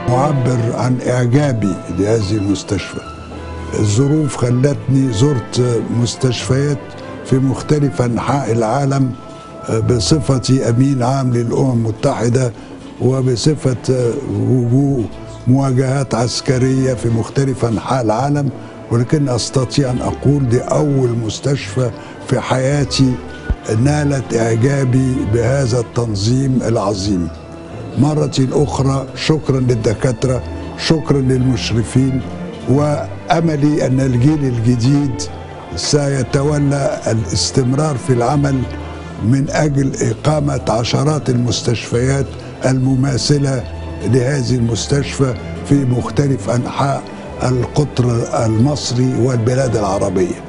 معبر عن إعجابي لهذه المستشفى. الظروف خلتني زرت مستشفيات في مختلف أنحاء العالم بصفتي أمين عام للأمم المتحدة، وبصفة مواجهات عسكرية في مختلف أنحاء العالم، ولكن أستطيع أن أقول دي أول مستشفى في حياتي نالت إعجابي بهذا التنظيم العظيم. مرة أخرى شكرا للدكاترة، شكرا للمشرفين، وأملي أن الجيل الجديد سيتولى الاستمرار في العمل من أجل إقامة عشرات المستشفيات المماثلة لهذه المستشفى في مختلف أنحاء القطر المصري والبلاد العربية.